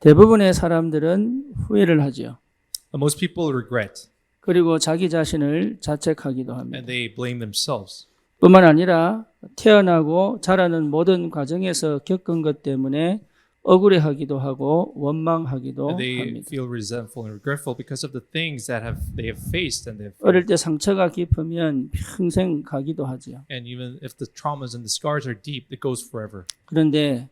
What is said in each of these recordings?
대부분의 사람들은 후회를 하죠. Most people regret 그리고 자기 자신을 자책하기도 합니다. and they blame themselves. 뿐만 아니라 태어나고 자라는 모든 과정에서 겪은 것 때문에 억울해하기도 하고 원망하기도 And they 합니다. feel resentful and regretful because of the things that they have faced and they've 어릴 때 상처가 깊으면 평생 가기도 하죠. and even if the traumas and the scars are deep, it goes forever. 그런데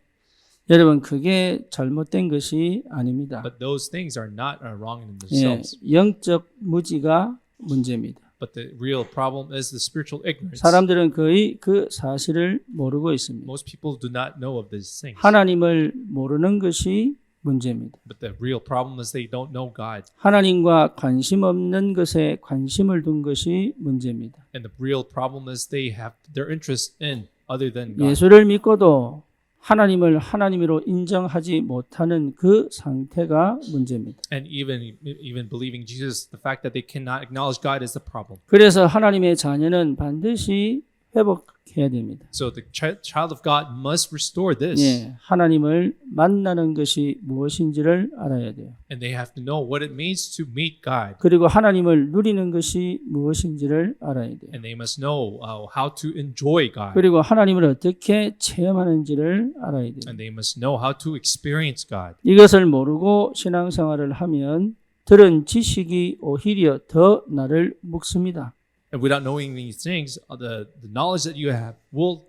여러분 그게 잘못된 것이 아닙니다. But those things are not wrong in 예, themselves. 영적 무지가 문제입니다. But the real problem is the spiritual ignorance. 사람들은 거의 그 사실을 모르고 있습니다. Most people do not know of these things. 하나님을 모르는 것이 문제입니다. But the real problem is they don't know God. 하나님과 관심 없는 것에 관심을 둔 것이 문제입니다. And the real problem is they have their interest in other than God. 예수를 믿고도 하나님을 하나님으로 인정하지 못하는 그 상태가 문제입니다. And even believing Jesus, the fact that they cannot acknowledge God is the problem. 그래서 하나님의 자녀는 반드시 회복해야 됩니다. So the child of God must restore this. 예, 하나님을 만나는 것이 무엇인지를 알아야 돼요. And they have to know what it means to meet God. 그리고 하나님을 누리는 것이 무엇인지를 알아야 돼요. And they must know how to enjoy God. 그리고 하나님을 어떻게 체험하는지를 알아야 돼요. And they must know how to experience God. 이것을 모르고 신앙생활을 하면 들은 지식이 오히려 더 나를 묶습니다. And without knowing these things, the knowledge that you have will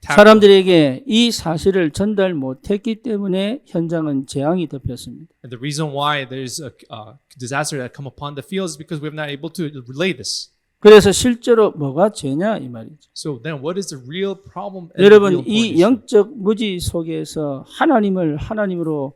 tackle. 사람들에게 이 사실을 전달 못했기 때문에 현장은 재앙이 덮였습니다. And the reason why there's a disaster that come upon the field is because we have not able to relay this. 그래서 실제로 뭐가 죄냐 이 말이죠. So then what is the real problem? and the 여러분 real 이 important issue? 영적 무지 속에서 하나님을 하나님으로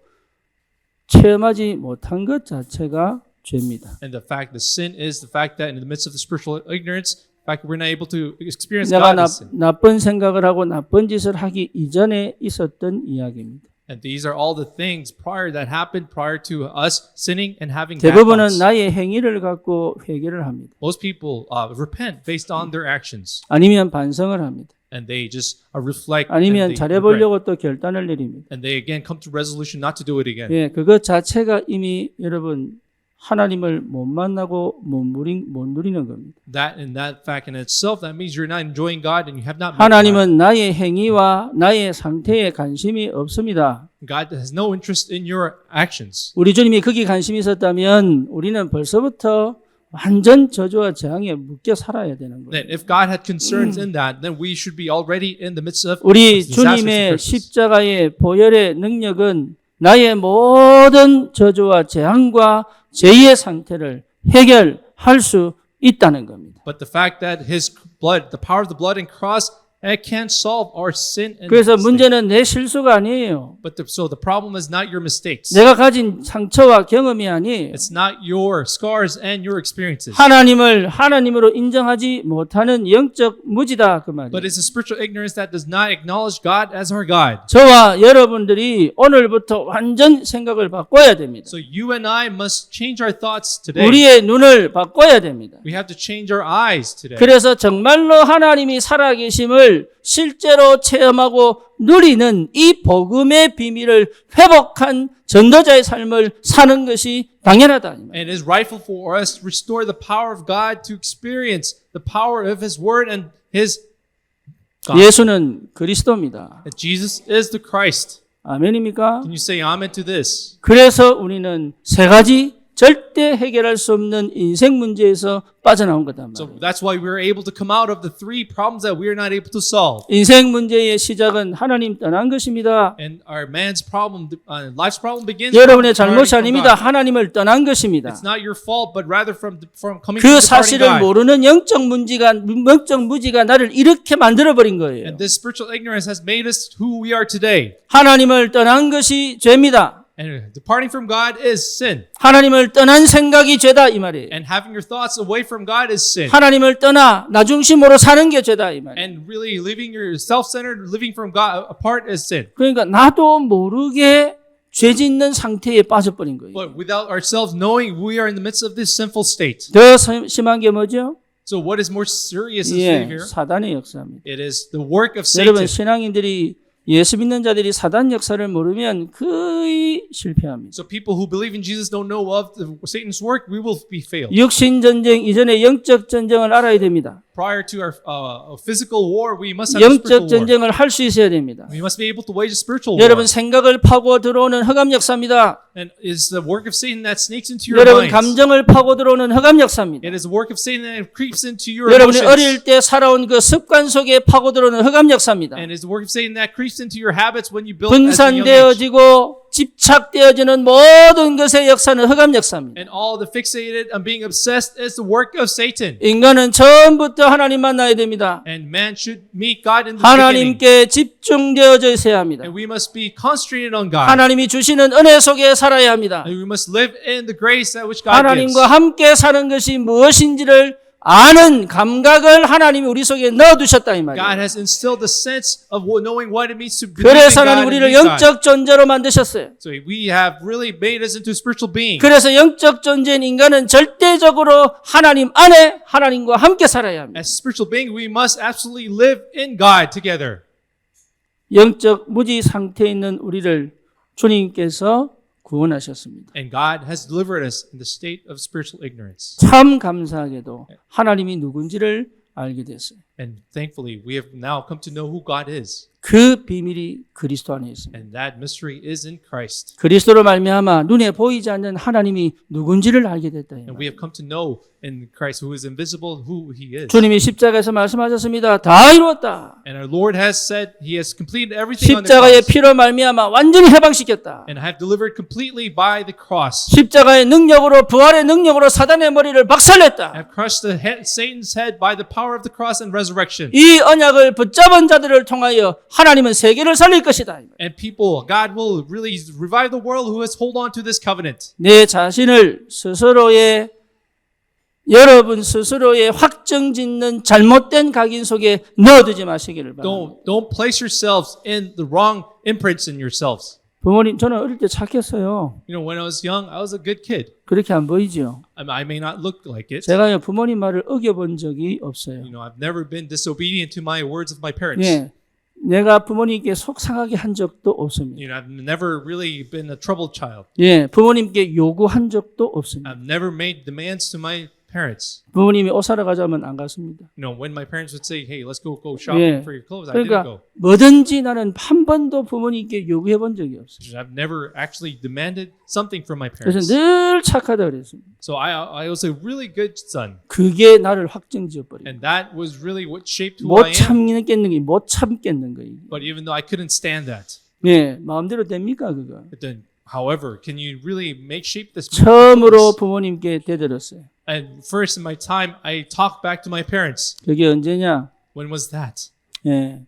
체험하지 못한 것 자체가 죄입니다. And the fact, the sin is the fact that in the midst of the spiritual ignorance, the fact that we're not able to experience 내가 God is sin. 나쁜 생각을 하고 나쁜 짓을 하기 이전에 있었던 이야기입니다. And these are all the things that happened prior to us sinning and having bad 대부분은 thoughts. 나의 행위를 갖고 회개를 합니다. Most people repent based on their actions, 아니면 반성을 합니다. and they just reflect, and 아니면 they regret. 잘해보려고 또 결단을 내립니다. And they again come to resolution not to do it again. 예, 그것 자체가 이미 여러분 하나님을 못 만나고 못 누리는 겁니다. That fact in itself, that means you're not enjoying God and you have not met God. 하나님은 나의 행위와 나의 상태에 관심이 없습니다. God has no interest in your actions. 우리 주님이 거기 관심이 있었다면 우리는 벌써부터 완전 저주와 재앙에 묶여 살아야 되는 거예요. Then if God had concerns in that, then we should be already in the midst of 우리 disastrous 주님의 curses. 십자가의 보혈의 능력은 나의 모든 저주와 재앙과 죄의 상태를 해결할 수 있다는 겁니다. But the fact that His blood, the power of the blood and cross, it can't solve our sin. And 그래서 mistake. 문제는 내 실수가 아니에요. But so the problem is not your mistakes. 내가 가진 상처와 경험이 아니에요. It's not your scars and your experiences. 하나님을 하나님으로 인정하지 못하는 영적 무지다 그 말이에요. But it's a spiritual ignorance that does not acknowledge God as our God. 저와 여러분들이 오늘부터 완전 생각을 바꿔야 됩니다. So you and I must change our thoughts today. 우리의 눈을 바꿔야 됩니다. We have to change our eyes today. 그래서 정말로 하나님이 살아계심을 실제로 체험하고 누리는 이 복음의 비밀을 회복한 전도자의 삶을 사는 것이 당연하다. And it is rightful for us to restore the power of God, to experience the power of His Word and His gospel. 예수는 그리스도입니다. That Jesus is the Christ. 아멘입니까? Can you say amen to this? 그래서 우리는 세 가지 절대 해결할 수 없는 인생 문제에서 빠져나온 거다. So that's why we are able to come out of the three problems that we are not able to solve. 인생 문제의 시작은 하나님 떠난 것입니다. And our man's problem, life's problem begins 여러분의 from 잘못이 departing from 아닙니다. God. 하나님을 떠난 것입니다. It's not your fault, but rather from coming 그 from departing 사실을 God. 모르는 영적 무지가 나를 이렇게 만들어버린 거예요. And this spiritual ignorance has made us who we are today. 하나님을 떠난 것이 죄입니다. And departing from God is sin. 하나님을 떠난 생각이 죄다 이 말이에요. And having your thoughts away from God is sin. 하나님을 떠나 나 중심으로 사는 게 죄다 이 말이에요. And really living your self-centered, living from God apart is sin. 그러니까 나도 모르게 죄 짓는 상태에 빠져버린 거예요. But without ourselves knowing, we are in the midst of this sinful state. 더 심한 게 뭐죠? So what is more serious is here? 사단의 역사입니다. It is the work of 여러분 Satan. 신앙인들이 예수 믿는 자들이 사단 역사를 모르면 거의 실패합니다. So people who believe in Jesus don't know of Satan's work, we will be failed. 육신 전쟁 이전에 영적 전쟁을 알아야 됩니다. Prior to our physical war, we must have a 영적 spiritual war. 전쟁을 할 수 있어야 됩니다. We must be able to wage a spiritual war. 여러분 생각을 파고 들어오는 흑암 역사입니다. And is the work of Satan that sneaks into your 여러분 minds. 감정을 파고 들어오는 흑암 역사입니다. It is the work of Satan that creeps into your 여러분이 emotions. 어릴 때 살아온 그 습관 속에 파고 들어오는 흑암 역사입니다. And it is the work of Satan that creeps into your habits when you build as a young age. 분산되어지고 집착되어지는 모든 것의 역사는 흑암 역사입니다. And all the fixated and being obsessed is the work of Satan. 인간은 처음부터 하나님 만나야 됩니다. And man should meet God in the beginning. 하나님께 집중되어져 있어야 합니다. And we must be concentrated on God. 하나님이 주시는 은혜 속에 살아야 합니다. And we must live in the grace that which God gives. 하나님과 함께 사는 것이 무엇인지를 아는 감각을 하나님이 우리 속에 넣어두셨다 이 말이에요. God has instilled the sense of knowing what it means to believe in 그래서 God 하나님 and 우리를 meet God. 영적 존재로 만드셨어요. So we have really made us into spiritual beings. 그래서 영적 존재인 인간은 절대적으로 하나님 안에 하나님과 함께 살아야 합니다. As spiritual beings, we must absolutely live in God together. 영적 무지 상태에 있는 우리를 주님께서 구원하셨습니다. And God has delivered us in the state of spiritual ignorance. 참 감사하게도 하나님이 누군지를 알게 됐어요. And thankfully, we have now come to know who God is. 그 비밀이 그리스도 안에 있습니다. And that mystery is in Christ. 그리스도로 말미암아 눈에 보이지 않는 하나님이 누군지를 알게 됐다. 이 And 말이에요. we have come to know in Christ who is invisible, who He is. 주님이 십자가에서 말씀하셨습니다. 다 이루었다. And our Lord has said He has completed everything on the 십자가의 cross. 피로 말미암아 완전히 해방시켰다. And have delivered completely by the cross. 십자가의 능력으로 부활의 능력으로 사단의 머리를 박살냈다. Have crushed the head, Satan's head by the power of the cross and resurrection. 이 언약을 붙잡은 자들을 통하여 하나님은 세계를 살릴 것이다. And people, God will really revive the world who has hold on to this covenant. 내 자신을 스스로의 여러분 스스로의 확정짓는 잘못된 각인 속에 넣어두지 마시기를 바랍니다. Don't place yourselves in the wrong imprints in yourselves. 부모님 저는 어릴 때 착했어요. You know, when I was young, I was a good kid. 그렇게 안 보이죠? I may not look like it. 제가요 부모님 말을 어겨본 적이 없어요. You know, I've never been disobedient to my words of my parents. 예, 내가 부모님께 속상하게 한 적도 없습니다. You know, I've never really been a troubled child. 예, 부모님께 요구한 적도 없습니다. I've never made demands to my parents. 부모님이 옷 사러 가자면 안 갔습니다. You know, when my parents would say, "Hey, let's go shopping 예, for your clothes," I didn't 그러니까 go. 뭐든지 나는 한 번도 부모님께 요구해 본 적이 없어요. I've never actually demanded something from my 그래서 parents. 늘 착하다 그랬습니다. So I was a really good son. 그게 나를 확정지어 버려요. And that was really what shaped who I 못 am. 참겠는 게 못 참겠는 거예요. But even though I couldn't stand that, 예, 마음대로 됩니까 그거? but then, however, can you really make shape this? 처음으로 부모님께 대들었어요. And first in my time, I talked back to my parents. 그게 언제냐? When was that? 예,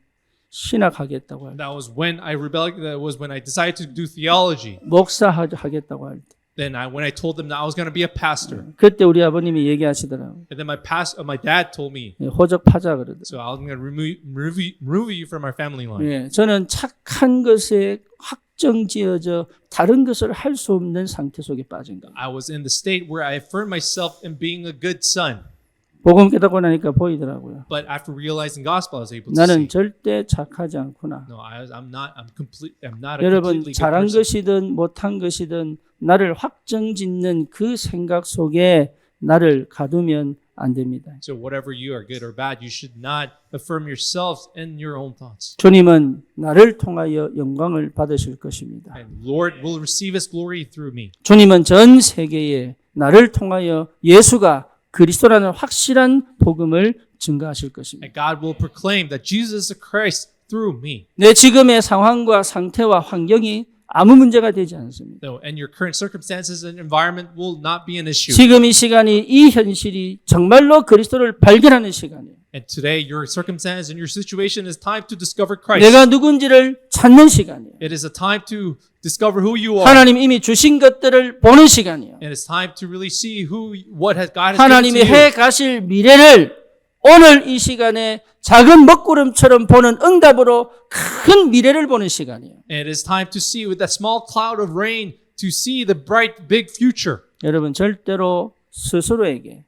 신학하겠다고 할 때, That was when I rebelled. That was when I decided to do theology. 목사하겠다고 할 때. Then when I told them that I was going to be a pastor. 그때 우리 아버님이 얘기하시더라고요. And then my dad told me, 예, 호적파자 그러더라고요. so I'm going to remove you from our family line. 예, 저는 착한 것에 확정지어져 다른 것을 할 수 없는 상태 속에 빠진 거예요. I was in the state where I affirmed myself in being a good son. 복음 깨닫고 나니까 보이더라고요. But after realizing gospel, I was able to 나는 see. 절대 착하지 않구나. No, I'm not. I'm not a 여러분 completely good 잘한 person. 것이든 못한 것이든 나를 확정짓는 그 생각 속에 나를 가두면 안 됩니다. So whatever you are, good or bad, you should not affirm yourselves in your own thoughts. 주님은 나를 통하여 영광을 받으실 것입니다. And Lord will receive His glory through me. 주님은 전 세계에 나를 통하여 예수가 그리스도라는 확실한 복음을 증거하실 것입니다. And God will proclaim that Jesus is the Christ through me. 내 지금의 상황과 상태와 환경이 아무 문제가 되지 않습니다. No, and your current circumstances and environment will not be an issue. 지금 이 시간이 이 현실이 정말로 그리스도를 발견하는 시간이에요. And today, your circumstance and your situation is time to discover Christ. 내가 누군지를 찾는 시간이에요. It is a time to discover who you are. 하나님 이미 주신 것들을 보는 시간이에요. And it's time to really see what God has given 하나님이 to you. 해 가실 미래를 오늘 이 시간에 작은 먹구름처럼 보는 응답으로 큰 미래를 보는 시간이에요. And it is time to see with that small cloud of rain to see the bright big future. 여러분 절대로 스스로에게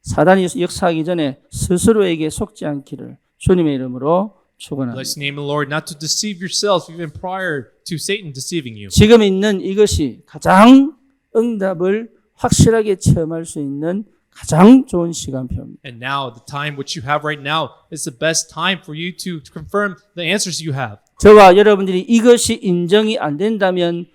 사단이 역사하기 전에 스스로에게 속지 않기를 주님의 이름으로 축원합니다. Bless the name of the Lord, not to deceive yourselves even prior to Satan deceiving you. 지금 있는 이것이 가장 응답을 확실하게 체험할 수 있는 가장 좋은 시간표입니다. And now, the time which you have right now is the best time for you to confirm the answers you have. 저와 여러분들이 이것이 인정이 안 된다면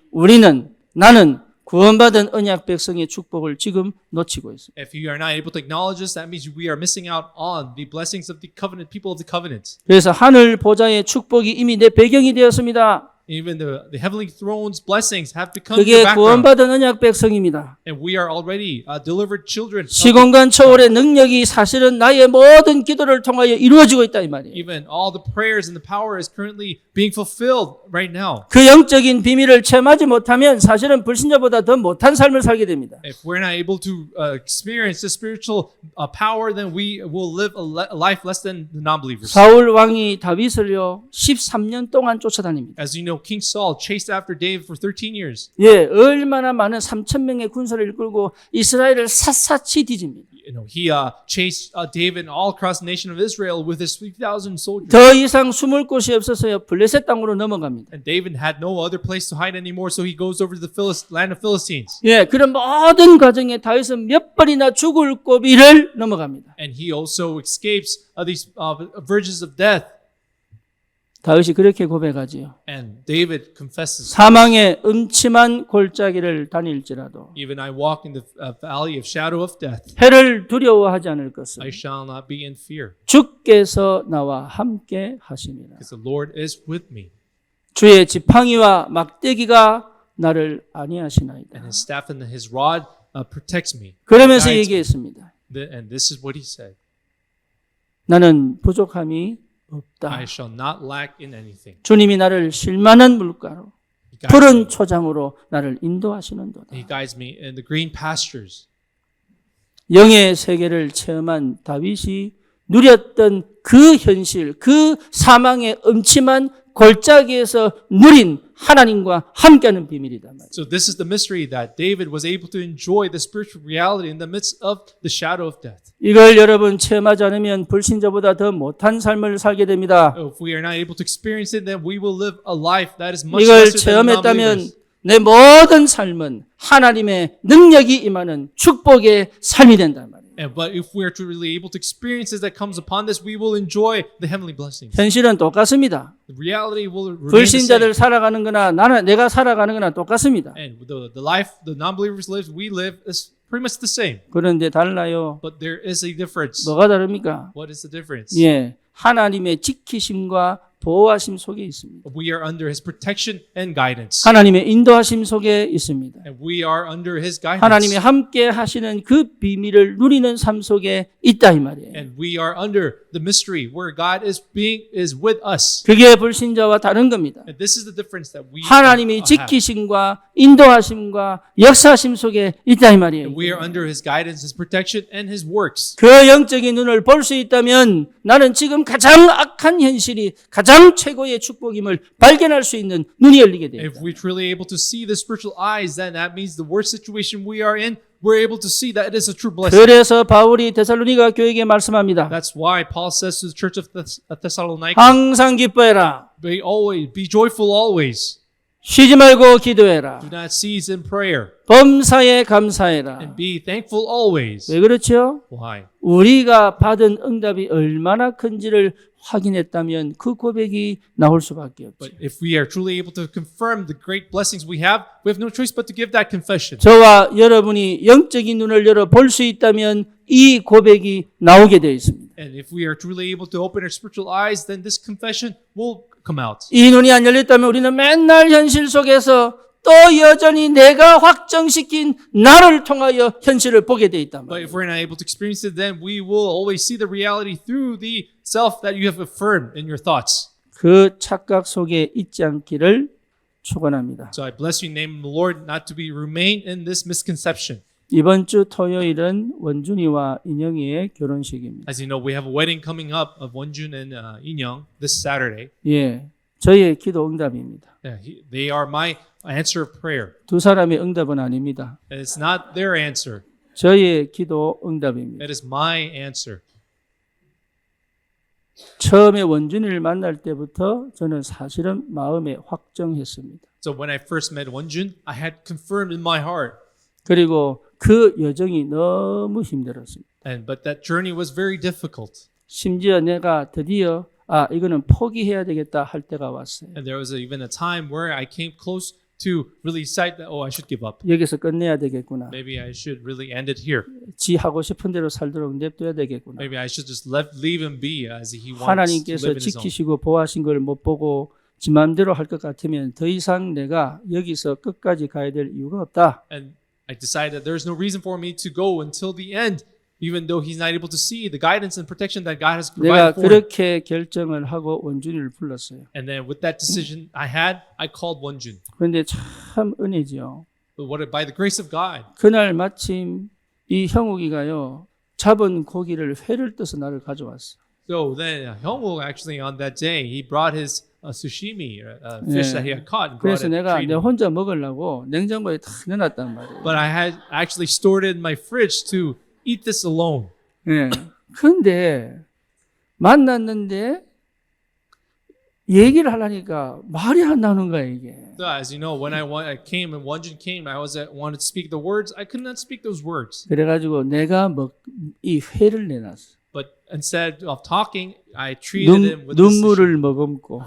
나는 구원받은 언약 백성의 축복을 지금 놓치고 있습니다. If you are not able to acknowledge this, that means we are missing out on the blessings of the covenant, people of the covenant. 그래서 하늘 보좌의 축복이 이미 내 배경이 되었습니다. Even the heavenly throne's blessings have become the 그게 background. 구원받은 언약 백성입니다. And we are already delivered children. 시공간 초월의 능력이 사실은 나의 모든 기도를 통하여 이루어지고 있다 이 말이에요. Even all the prayers and the power is currently being fulfilled right now. 그 영적인 비밀을 체험하지 못하면 사실은 불신자보다 더 못한 삶을 살게 됩니다. If we're not able to experience the spiritual power, then we will live a life less than the non-believers. 사울 왕이 다윗을요 13년 동안 쫓아다닙니다. As you know, King Saul chased after David for 13 years. 예, 얼마나 많은 3,000명의 군사를 이끌고 이스라엘을 샅샅이 뒤집니다. You know, he chased David all across the nation of Israel with his 3,000 soldiers. 더 이상 숨을 곳이 없어서요 블레셋 땅으로 넘어갑니다. And David had no other place to hide anymore, so he goes over to the land of Philistines. 예, 그런 모든 과정에 다윗은 몇 번이나 죽을 고비를 넘어갑니다. And he also escapes these verges of death. 다윗이 그렇게 고백하지요. And David confesses, 사망의 음침한 골짜기를 다닐지라도 even I walk in the valley of shadow of death, 해를 두려워하지 않을 것은 I shall not be in fear, 주께서 나와 함께 하심이라. because the Lord is with me, 주의 지팡이와 막대기가 나를 안위하시나이다. and his staff and his rod protects me. 그러면서 Guides me. 얘기했습니다. And this is what he said, 나는 부족함이 없다. I shall not lack in anything. 주님이 나를 쉴만한 물가로 He guides 푸른 me. 초장으로 나를 인도하시는도다. He guides me in the green pastures. 영의 세계를 체험한 다윗이 누렸던 그 현실, 그 사망의 음침한 골짜기에서 누린 하나님과 함께하는 비밀이다 말이에요. So this is the mystery that David was able to enjoy the spiritual reality in the midst of the shadow of death. 이걸 여러분 체험하지 않으면 불신자보다 더 못한 삶을 살게 됩니다. If we are not able to experience it, then we will live a life that is much 이걸 lesser than the 체험했다면 non-believers. 내 모든 삶은 하나님의 능력이 임하는 축복의 삶이 된단 말이에요. But if we are truly able to experience this that comes upon this, we will enjoy the heavenly blessings. 현실은 똑같습니다. The reality will remain the 불신자들 same. 살아가는 거나 내가 살아가는 거나 똑같습니다. And the life the non-believers live, we live is pretty much the same. 그런데 달라요. But there is a difference. 뭐가 다릅니까? What is the difference? 예, 하나님의 지키심과 보호하심 속에 있습니다. We are under His protection and guidance. 하나님의 인도하심 속에 있습니다. And we are under His guidance. 하나님이 함께 하시는 그 비밀을 누리는 삶 속에 있다 이 말이에요. And we are under the mystery where God is with us. 그게 불신자와 다른 겁니다. And this is the difference that we 하나님이 have. 지키심과 인도하심과 역사하심 속에 있다 이 말이에요. And we are under His guidance, His protection, and His works. 그 영적인 눈을 볼 수 있다면 나는 지금 가장 악한 현실이 가장 최고의 축복임을 발견할 수 있는 눈이 열리게 됩니다. If we're truly able to see the spiritual eyes, then that means the worst situation we are in, we're able to see that it is a true blessing. 그래서 바울이 데살로니가 교회에게 말씀합니다. That's why Paul says to the church of Thessalonica, 항상 기뻐해라. be joyful always. 쉬지 말고 기도해라. Do not cease in prayer. 범사에 감사해라. And be thankful always. 왜 그렇죠? Why? 우리가 받은 응답이 얼마나 큰지를 확인했다면 그 고백이 나올 수밖에 없죠. But if we are truly able to confirm the great blessings we have no choice but to give that confession. 저와 여러분이 영적인 눈을 열어 볼 수 있다면 이 고백이 나오게 되어 있습니다. And if we are truly able to open our spiritual eyes, then this confession will come out. 이 눈이 안 열렸다면 우리는 맨날 현실 속에서 또 여전히 내가 확정시킨 나를 통하여 현실을 보게 돼 있단 But 말이에요. if we're not able to experience it, then we will always see the reality through the self that you have affirmed in your thoughts. 그 착각 속에 있지 않기를 축원합니다. So I bless you in the name of the Lord not to be remain in this misconception. 이번 주 토요일은 원준이와 인영이의 결혼식입니다. As you know, we have a wedding coming up of Wonjun and Inyoung this Saturday. 예, 저희의 기도 응답입니다. They are my answer of prayer. 두 사람의 응답은 아닙니다. And it's not their answer. 저희의 기도 응답입니다. It is my answer. 처음에 원준이를 만날 때부터 저는 사실은 마음에 확정했습니다. So when I first met Wonjun, I had confirmed in my heart. 그리고 그 여정이 너무 힘들었습니다. But that journey was very difficult. 심지어 내가 드디어 이거는 포기해야 되겠다 할 때가 왔어요. And there was even a time where I came close to really decide that, I should give up. 여기서 끝내야 되겠구나. Maybe I should really end it here. 지 하고 싶은 대로 살도록 냅둬야 되겠구나. Maybe I should just leave him be as he wants to 하나님께서 live in his own. 지키시고 보호하신 걸 못 보고 지 마음대로 할 것 같으면 더 이상 내가 여기서 끝까지 가야 될 이유가 없다. And I decided that there's no reason for me to go until the end, even though he's not able to see the guidance and protection that God has 내가 provided for him. 그렇게 결정을 하고 원준이를 불렀어요. And then with that decision I had, I called Wonjun. 그런데 참 은혜지요. But by the grace of God, 그날 마침 이 형욱이가요. 잡은 고기를 회를 떠서 나를 가져왔어. so then Hyungwoo actually on that day, he brought his sushimi, fish that he had caught, and brought 그래서 it. 내가 treated 내 him. 혼자 먹으려고 냉장고에 다 넣어놨단 말이에요. But I had actually stored it in my fridge to eat this alone. 예. 근데 만났는데 얘기를 하려니까 말이 안 나오는 거야 이게. So as you know, when I came and Wonjun came, I wanted to speak the words. I could not speak those words. 그래가지고 내가 이 회를 내놨어. But instead of talking, I treated him with this, 눈물을 머금고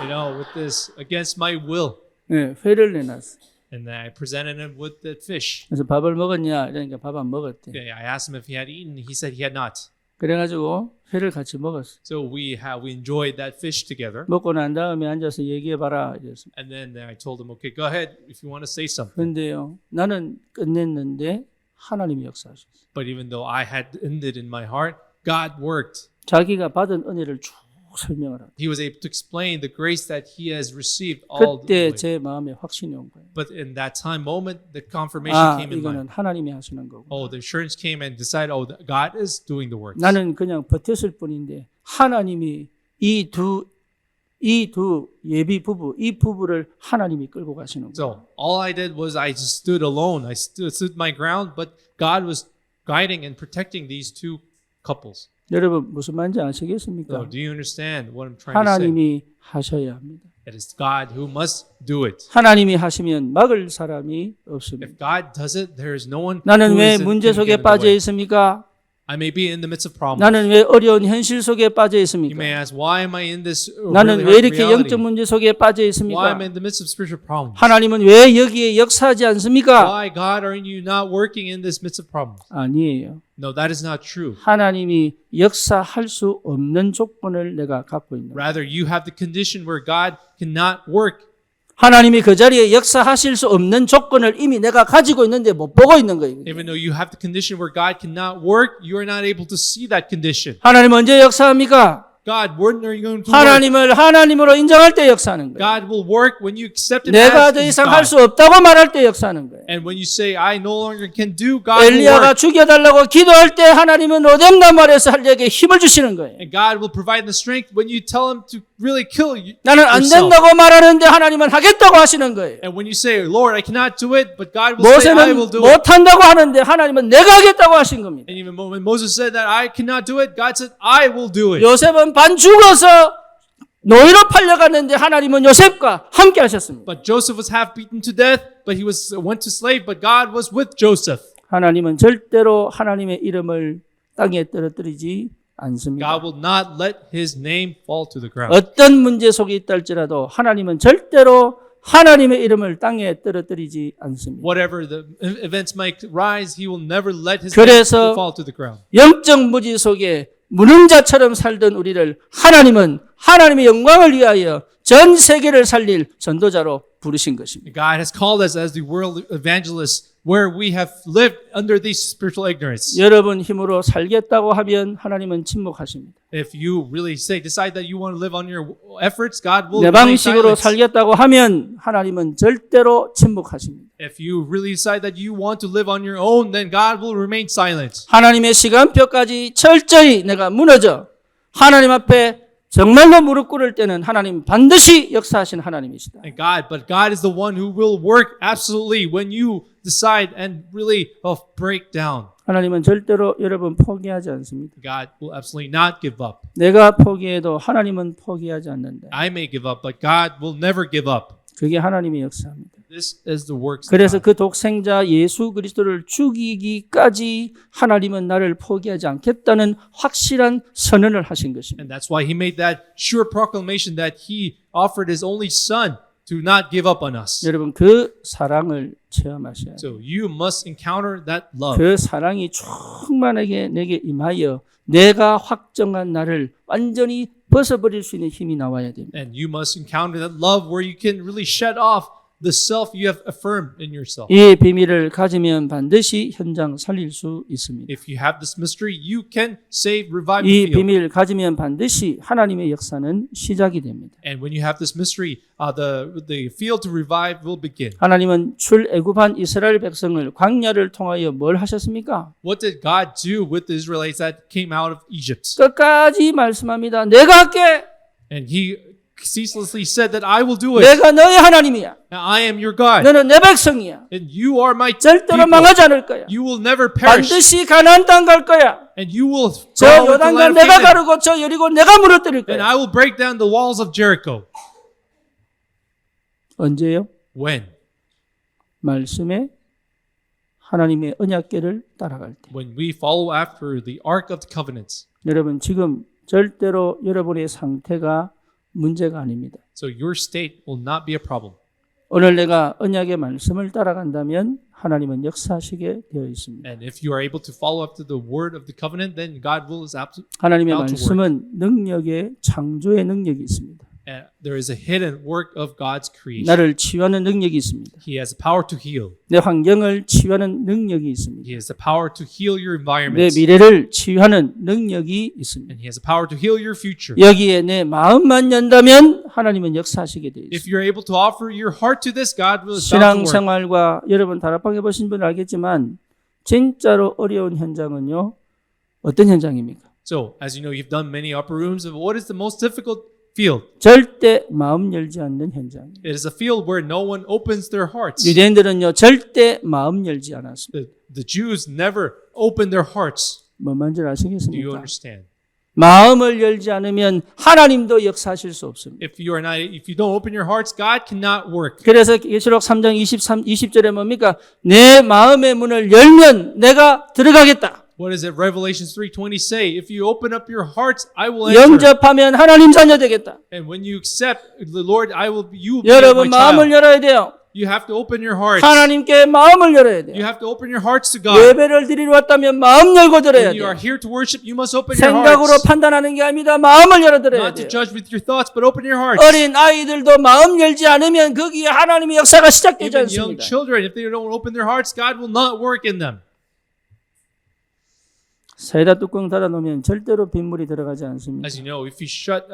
with this against my will. 예, 회를 내놨어. And then I presented him with the fish. 그래서 밥을 먹었냐? 이러니까 밥 안 먹었대. Okay, I asked him if he had eaten. He said he had not. 그래가지고 회를 같이 먹었어. So we enjoyed that fish together. 먹고 난 다음에 앉아서 얘기해봐라 이랬습니다. And then I told him, okay, go ahead if you want to say something. 그런데요, 나는 끝냈는데 하나님이 역사하셨어요. But even though I had ended in my heart, God worked. 자기가 받은 은혜를 쭉 설명을 하고 He was able to explain the grace that he has received all the 그때 way. 제 마음에 확신이 온 거예요. But in that time moment, the confirmation came in 이거는 mind. 하나님이 하시는 거고. The assurance came and decided, God is doing the works. 나는 그냥 버텼을 뿐인데 하나님이 이 두 예비 부부, 이 부부를 하나님이 끌고 가시는 거예요. So all I did was I just stood alone. I stood my ground, but God was guiding and protecting these two couples. 여러분 무슨 말인지 So 아시겠습니까? do you understand what I'm trying to say? 하나님이 하셔야 합니다. It is God who must do it. 하나님이 하시면 막을 사람이 없습니다. If God does it, there is no one 나는 who 왜 is 문제 속에 in 빠져 the way. 있습니까? I may be in the midst of problems. 나는 왜 어려운 현실 속에 빠져 You 있습니까? may ask, why am I in this 나는 really 왜 hard 이렇게 reality? 영적 문제 속에 빠져 Why am 있습니까? I in the midst of spiritual problems? 하나님은 왜 여기에 역사하지 않습니까? Why, God, are you not working in this midst of problems? 아니에요. No, that is not true. 하나님이 역사할 수 없는 조건을 내가 갖고 있는 거예요. Rather, you have the condition where God cannot work. 하나님이 그 자리에 역사하실 수 없는 조건을 이미 내가 가지고 있는데 못 보고 있는 거예요. Even though you have the condition where God cannot work, you are not able to see that condition. 하나님 언제 역사합니까? God, when are you going to work? 하나님을 하나님으로 인정할 때 역사하는 거예요. God will work when you accept Him 내가 as 더 His 이상 할 God. 수 없다고 말할 때 역사하는 거예요. And when you say, I no longer can do, God will 엘리야가 work. 죽여달라고 기도할 때 하나님은 로뎀나 말에서 하려게 힘을 주시는 거예요. And God will provide the strength when you tell Him to really kill you. 나는 안 yourself. 된다고 말하는데 하나님은 하겠다고 하시는 거예요. And when you say, Lord, I cannot do it, but God will say, I will 모세는 do it. 못한다고 하는데 하나님은 내가 하겠다고 하신 겁니다. And even when Moses said that I cannot do it, God said, I will do it. 요셉은 반 죽어서 노예로 팔려갔는데 하나님은 요셉과 함께 하셨습니다. But Joseph was half beaten to death, but he went to slave, but God was with Joseph. 하나님은 절대로 하나님의 이름을 땅에 떨어뜨리지 않습니다. God will not let His name fall to the ground. 어떤 문제 속에 있다 할지라도 하나님은 절대로 하나님의 이름을 땅에 떨어뜨리지 않습니다. Whatever the events might rise, He will never let His 그래서 name fall to the ground. 영적 무지 속에 무능자처럼 살던 우리를 하나님은 하나님의 영광을 위하여 전 세계를 살릴 전도자로 부르신 것입니다. God has called us as the world evangelists where we have lived under these spiritual ignorance. 여러분 힘으로 살겠다고 하면 하나님은 침묵하십니다. If you really decide that you want to live on your efforts, God will 내 remain 방식으로 silent. 살겠다고 하면 하나님은 절대로 침묵하십니다. If you really decide that you want to live on your own, then God will remain silent. 하나님의 시간표까지 철저히 내가 무너져 하나님 앞에 정말로 무릎 꿇을 때는 하나님 반드시 역사하신 하나님이시다. But God is the one who will work absolutely when you decide and really break down. 하나님은 절대로 여러분 포기하지 않습니다. God will absolutely not give up. 내가 포기해도 하나님은 포기하지 않는다. I may give up, but God will never give up. 그게 하나님의 역사입니다. This is the works of 그래서 God. 그 독생자 예수 그리스도를 죽이기까지 하나님은 나를 포기하지 않겠다는 확실한 선언을 하신 것입니다. And that's why he made that sure proclamation that he offered his only son to not give up on us. 여러분 그 사랑을 체험하셔야 돼요. So you must encounter that love. 그 사랑이 충만하게 내게 임하여 내가 확정한 나를 완전히 벗어버릴 수 있는 힘이 나와야 됩니다. And you must encounter that love where you can really shed off the self you have affirmed in yourself. 이 비밀을 가지면 반드시 현장 살릴 수 있습니다. If you have this mystery, you can save, revive 이 the field. 비밀을 가지면 반드시 하나님의 역사는 시작이 됩니다. And when you have this mystery, the field to revive will begin. 하나님은 출애굽한 이스라엘 백성을 광야를 통하여 뭘 하셨습니까? What did God do with the Israelites that came out of Egypt? 끝까지 말씀합니다. 내가 할게. And he ceaselessly said that I will do it. 내가 너의 하나님이야. Now I am your God. 너는 내 백성이야. And you are my 절대로 people. 망하지 않을 거야. You will never perish. 반드시 가나안 땅 갈 거야. And you will 저 go into the 요단강 land of 내가 Canaan. 가르고 저 여리고 내가 무너뜨릴 And 거야. I will break down the walls of Jericho. 언제요? When? 말씀에 하나님의 언약궤를 따라갈 때. When we follow after the Ark of the Covenants. 여러분 지금 절대로 여러분의 상태가 문제가 아닙니다. So your state will not be a problem. 오늘 내가 언약의 말씀을 따라간다면 하나님은 역사하시게 되어 있습니다. And if you are able to follow up to the word of the covenant, then God will is absolutely. 하나님의 about to 말씀은 능력의 창조의 능력이 있습니다. There is a hidden work of God's creation. 나를 치유하는 능력이 있습니다. He has the power to heal. 내 환경을 치유하는 능력이 있습니다. He has the power to heal your 내 environments. 미래를 치유하는 능력이 있습니다. And He has the power to heal your future. 여기에 내 마음만 연다면 하나님은 역사하시게 되어 If 있습니다. you're able to offer your heart to this, God will is about to work. 신앙생활과 여러분 다락방 해보신 분은 알겠지만 진짜로 어려운 현장은요. 어떤 현장입니까? So, as you know, you've done many upper rooms. What is the most difficult field? 절대 마음 열지 않는 현장입니다. It is a field where no one opens their hearts. 유대인들은요. 절대 마음 열지 않았습니다. The Jews never opened their hearts. 뭔 말인지 Do you 아시겠습니까? understand? 마음을 열지 않으면 하나님도 역사하실 수 없습니다. If you don't open your hearts, God cannot work. 그래서 계시록 3장 20절에 뭡니까? 내 마음의 문을 열면 내가 들어가겠다. What does it Revelations 3:20 say? If you open up your hearts, I will enter. 영접하면 하나님 자녀 되겠다. And when you accept the Lord, you will be my 여러분 마음을 child. 열어야 돼요. You have to open your hearts. 하나님께 마음을 열어야 You 돼요. have to open your hearts to God. 예배를 드리러 왔다면 마음 열고 들어야 When you are 돼요. here to worship, you must open your 생각으로 hearts. 판단하는 게 아닙니다. 마음을 열어 들어야 Not to 돼요. judge with your thoughts, but open your hearts. 어린 아이들도 마음 열지 않으면 거기에 하나님의 역사가 시작되지 Even young 않습니다. children, if they don't open their hearts, God will not work in them. 사이다 뚜껑 닫아놓으면 절대로 빗물이 들어가지 않습니다. As you know, if you shut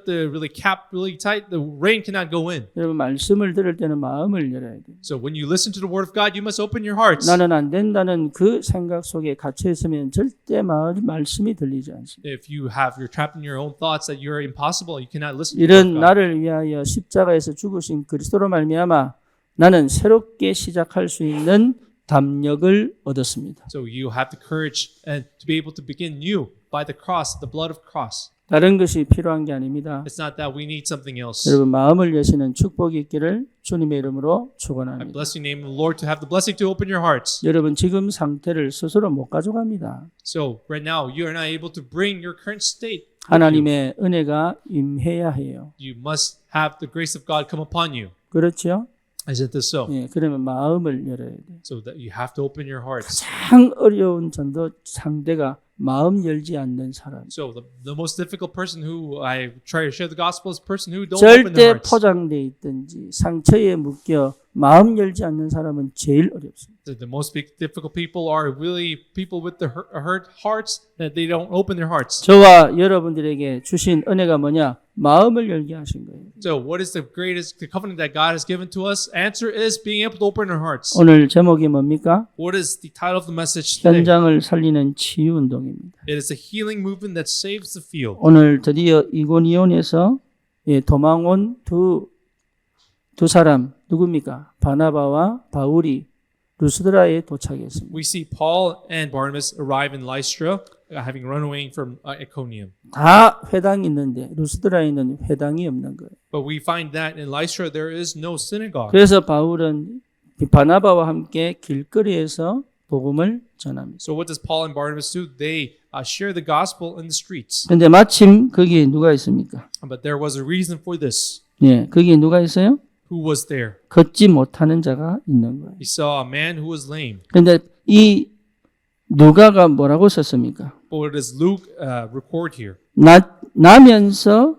the cap really tight, the rain cannot go in. 여러분 말씀을 들을 때는 마음을 열어야 돼요. So when you listen to the word of God, you must open your hearts. 나는 안 된다는 그 생각 속에 갇혀 있으면 절대 말씀이 들리지 않습니다. If you're trapped in your own thoughts that you're impossible, you cannot listen to the 이런 word of God. 나를 위하여 십자가에서 죽으신 그리스도로 말미암아 나는 새롭게 시작할 수 있는 담력을 얻었습니다. So you have the courage and to be able to begin new by the cross, the blood of cross. 다른 것이 필요한 게 아닙니다. It's not that we need something else. 여러분 마음을 여시는 축복이 있기를 주님의 이름으로 I 축원합니다. bless you in the name of the Lord to have the blessing to open your hearts. 여러분 지금 상태를 스스로 못 가져갑니다. So right now, you are not able to bring your current state. with you. 하나님의 은혜가 임해야 해요. You must have the grace of God come upon you. 그렇죠? Isn't this so? 예, 그러면 마음을 열어야 돼요. So that you have to open your hearts. 가장 어려운 전도 상대가 마음 열지 않는 사람. So the most difficult person who I try to share the gospel is the person who don't open their 절대 hearts. 포장돼 있든지 상처에 묶여 마음 열지 않는 사람은 제일 어렵습니다. The most difficult people are really people with the hurt hearts that they don't open their hearts. 저와 여러분들에게 주신 은혜가 뭐냐? 마음을 열게 하신 거예요. So what is the covenant that God has given to us? Answer is being able to open our hearts. 오늘 제목이 뭡니까? What is the title of the message today? 현장을 살리는 치유 운동입니다. It is a healing movement that saves the field. 오늘 드디어 이고니온에서 도망 온 두 사람 누굽니까? 바나바와 바울이 루스드라에 도착했습니다. We see Paul and Barnabas arrive in Lystra, having run away from Iconium. 다 회당이 있는데 루스드라에는 회당이 없는 거예요. But we find that in Lystra there is no synagogue. 그래서 바울은 바나바와 함께 길거리에서 복음을 전합니다. So what does Paul and Barnabas do? They share the gospel in the streets. 그런데 마침 거기에 누가 있습니까? But there was a reason for this. 예, 거기에 누가 있어요? Who was there? 걷지 못하는 자가 있는 거예요. He saw a man who was lame. 그런데 이 누가가 뭐라고 썼습니까? But what does Luke record here? 나면서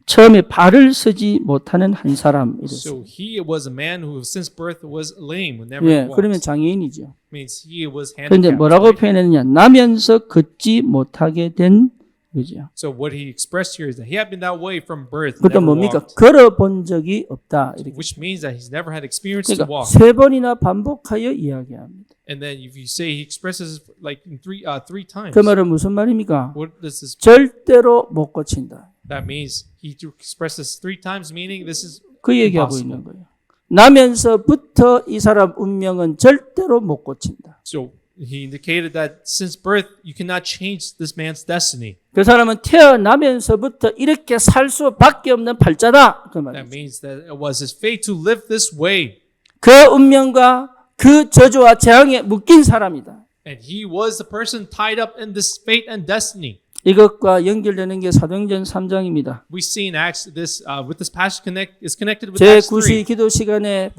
처음에 발을 쓰지 못하는 한 사람 이랬어요. So he was a man who since birth was lame, who never 예, walked. 그러면 장애인이죠. Means he was 그런데 handicapped. 뭐라고 right? 표현했느냐? 나면서 걷지 못하게 된 거죠. So what he expressed here is that he had been that way from birth, 그것도 never 뭡니까? walked, 걸어본 적이 없다. 이렇게. which means that he's never had experience to 그러니까 walk. 세 번이나 반복하여 이야기합니다. And then if you say he expresses like in three times, 그 말은 무슨 말입니까? what does this? 절대로 못 고친다. That means he expresses 3 times, meaning this is 그 얘기하고 impossible. 있는 거예요. 나면서부터 이 사람 운명은 절대로 못 고친다. So he indicated that since birth you cannot change this man's destiny. 그 사람은 태어나면서부터 이렇게 살 수밖에 없는 팔자다. 그 That 말이죠. means that it was his fate to live this way, 그 운명과 그 저주와 재앙에 묶인 사람이다. and he was the person tied up in this fate and destiny. 이것과 연결되는 게 사도행전 3장입니다. We see in Acts this with this passage is connected with Acts 3. 제9시 기도 시간에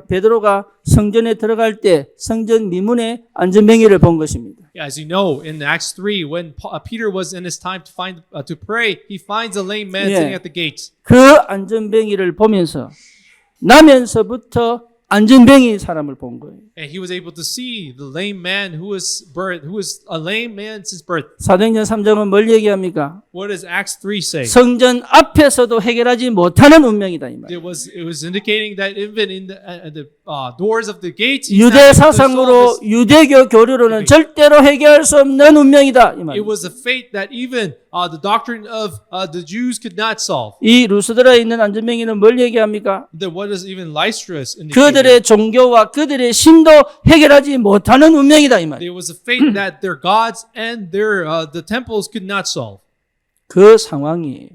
베드로가 성전에 들어갈 때 성전 미문에 안전뱅이를 본 것입니다. As you know, in Acts 3, when Peter was in his time to pray, he finds a lame man Yeah. sitting at the gate. 그 안전뱅이를 보면서 나면서부터 안전뱅이 사람을 본 거예요. And he was able to see the lame man who was a lame man since birth. 사도행전 3장은 뭘 얘기합니까? What does Acts 3 say? 성전 앞에서도 해결하지 못하는 운명이다 이 말. It was indicating that even in the doors of the gates, 유대 사상으로 유대교 교류로는 절대로 해결할 수 없는 운명이다 이 말. it was a fate that even the doctrine of the Jews could not solve. 이 루스드라에 있는 안전뱅이는 뭘 얘기합니까? Then what does even Lystrus indicate? 그들의 종교와 그들의 신도 해결하지 못하는 운명이다 이 말. There was a fate that their gods and their the temples could not solve. 그 상황이에요.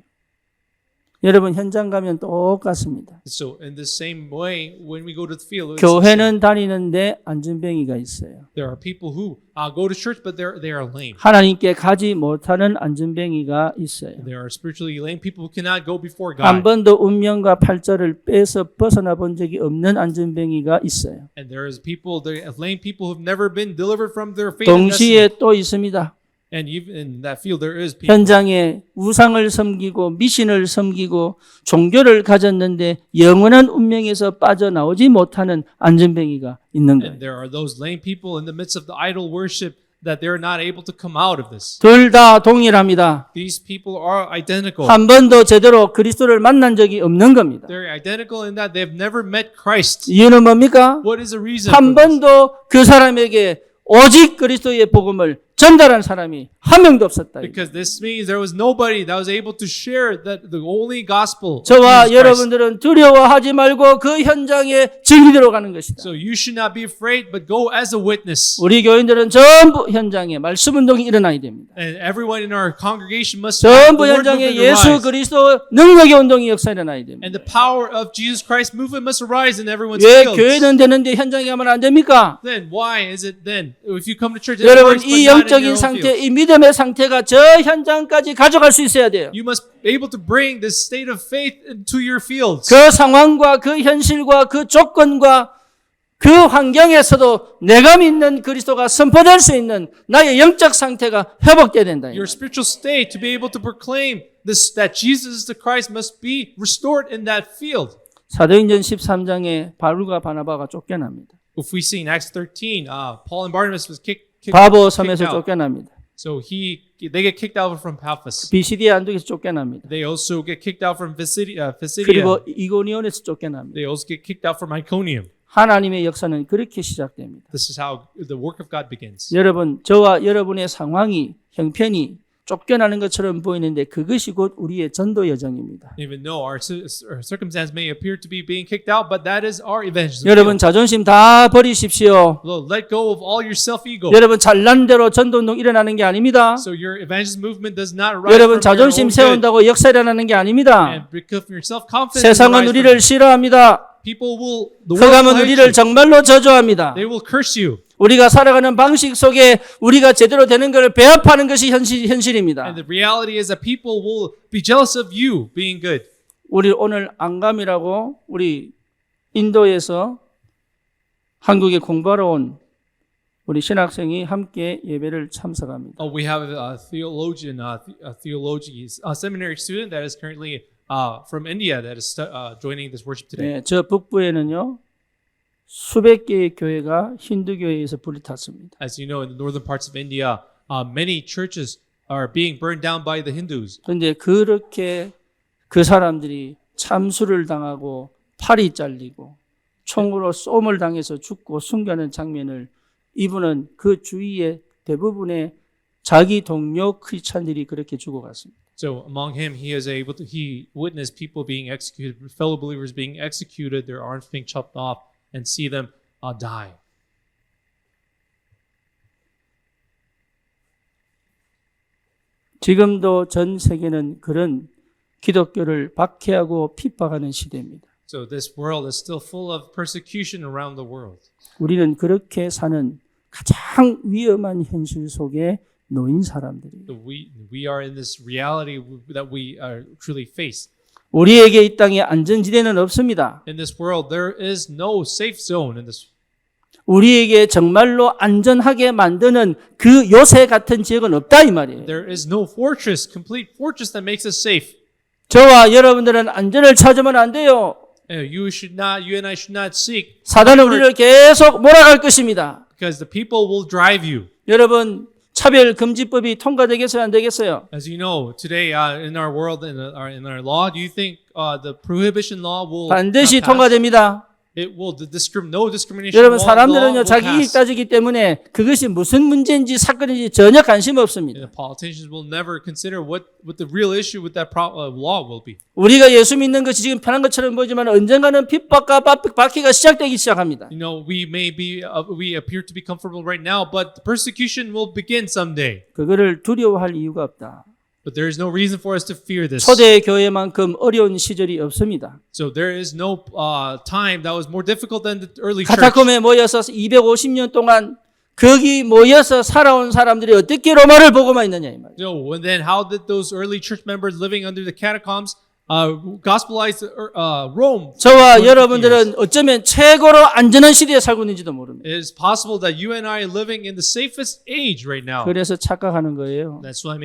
여러분 현장 가면 똑같습니다. So in the same way, when we go to the field, it's the same. 교회는 다니는데 안전뱅이가 있어요. There are people who go to church, but they are lame. 하나님께 가지 못하는 안전뱅이가 있어요. There are spiritually lame people who cannot go before 한 God. 번도 운명과 팔자를 빼서 벗어나 본 적이 없는 안전뱅이가 있어요. And there is people, there are lame people who've never been delivered from their fate and destiny. 동시에 또 있습니다. And even in that field, there is people. 현장에 우상을 섬기고 미신을 섬기고 종교를 가졌는데 영원한 운명에서 빠져나오지 못하는 안전뱅이가 있는 거예요. And there are those lame people in the midst of the idol worship that they're not able to come out of this. 둘 다 동일합니다. These people are identical. 한 번도 제대로 그리스도를 만난 적이 없는 겁니다. They're identical in that they've never met Christ. 이유는 뭡니까? What is the reason 한 for this? 번도 그 사람에게 오직 그리스도의 복음을 전달한 사람이 한 명도 없었다. Because this means there was nobody that was able to share that the only gospel. of 저와 Jesus Christ. 여러분들은 두려워하지 말고 그 현장에 증인으로 가는 것이다. So you should not be afraid, but go as a witness. 우리 교인들은 전부 현장에 말씀 운동이 일어나야 됩니다. And everyone in our congregation must have the 전부 word 현장에 movement 예수 arise. 그리스도 능력의 운동이 역사 일어나야 됩니다. And the power of Jesus Christ movement must arise in everyone's 왜 fields. 교회는 되는데 현장에 가면 안 됩니까? Then why is it then if you come to church, it 여러분 works, but 이 not in your 영적인 own 상태, field. 이 믿음의 상태가 저 현장까지 가져갈 수 있어야 돼요. You must be able to bring this state of faith into your fields. 그 상황과 그 현실과 그 조건과 그 환경에서도 내가 믿는 그리스도가 선포될 수 있는 나의 영적 상태가 회복돼야 된다. Your spiritual state to be able to proclaim this that Jesus is the Christ must be restored in that field. 사도행전 13장에 바울과 바나바가 쫓겨납니다. If we see in Acts 13, Paul and Barnabas was kicked 바보 섬에서 out. 쫓겨납니다. So they get kicked out from Paphos. 비시디아 안독에서 쫓겨납니다. They also get kicked out from Pisidia. 그리고 이고니온에서 쫓겨납니다. They also get kicked out from Iconium. 하나님의 역사는 그렇게 시작됩니다. This is how the work of God begins. 여러분, 저와 여러분의 상황이 형편이 쫓겨나는 것처럼 보이는데 그것이 곧 우리의 전도 여정입니다. Even though our circumstance may appear to be being kicked out, but that is our evangelism. 여러분 자존심 다 버리십시오. Lord, let go of all your self-ego. 여러분 잘난 대로 전도운동 일어나는 게 아닙니다. So your evangelism movement does not rise 여러분 from your 자존심 own good 세운다고 역사 일어나는 게 아닙니다. and because of your self-confidence. 세상은 우리를 싫어합니다. People will, the world will 흑암은 hate 우리를 you. 정말로 저주합니다. They will curse you. 우리가 살아가는 방식 속에 우리가 제대로 되는 것을 배합하는 것이 현실입니다. And the reality is that people will be jealous of you being good. 우리 오늘 안감이라고 우리 인도에서 한국에 공부하러 온 우리 신학생이 함께 예배를 참석합니다. We have a theologian, a seminary student that is currently from India that is joining this worship today. 네, 저 북부에는요 수백 개의 교회가 힌두교회에서 불이 탔습니다. As you know, in the northern parts of India, many churches are being burned down by the Hindus. 그런데 그렇게 그 사람들이 참수를 당하고 팔이 잘리고 총으로 쏨을 당해서 죽고 순교하는 장면을 이분은 그 주위의 대부분의 자기 동료 크리스찬들이 그렇게 죽어갔습니다. So among him, he witnessed people being executed, fellow believers being executed, their arms being chopped off, and see them die. 지금도 전 세계는 그런 기독교를 박해하고 핍박하는 시대입니다. So this world is still full of persecution around the world. 우리는 그렇게 사는 가장 위험한 현실 속에 놓인 사람들이에요. So we are in this reality that we truly face. 우리에게 이 땅에 안전지대는 없습니다. In this world, there is no safe zone in this. 우리에게 정말로 안전하게 만드는 그 요새 같은 지역은 없다 이 말이에요. There is no fortress, complete fortress that makes us safe. 저와 여러분들은 안전을 찾으면 안 돼요. You and I should not seek 사단은 우리를 계속 몰아갈 것입니다. because the people will drive you. 여러분 차별금지법이 통과되겠어요? 안 되겠어요? As you know, today in our world, in our law, do you think the prohibition law will 반드시 pass? 통과됩니다. It will. No discrimination 여러분 law 사람들은요 will 자기 이익 pass. 따지기 때문에 그것이 무슨 문제인지 사건인지 전혀 관심 없습니다. The politicians will never consider what the real issue with that law will be. 우리가 예수 믿는 것이 지금 편한 것처럼 보이지만 언젠가는 핍박과 박해가 시작되기 시작합니다. You know, we appear to be comfortable right now, but the persecution will begin someday. 그거를 두려워할 이유가 없다. But there is no reason for us to fear this. 초대 교회만큼 어려운 시절이 없습니다. So there is no time that was more difficult than the early church. 카타콤에 모여서 250년 동안 거기 모여서 살아온 사람들이 어떻게 로마를 보고만 있느냐 이 말이에요. So, and then how did those early church members living under the catacombs gospelize Rome? 저와 250 여러분들은 years? 어쩌면 최고로 안전한 시대에 살고 있는지도 모릅니다. It is possible that you and I are living in the safest age right now. 그래서 착각하는 거예요. That's why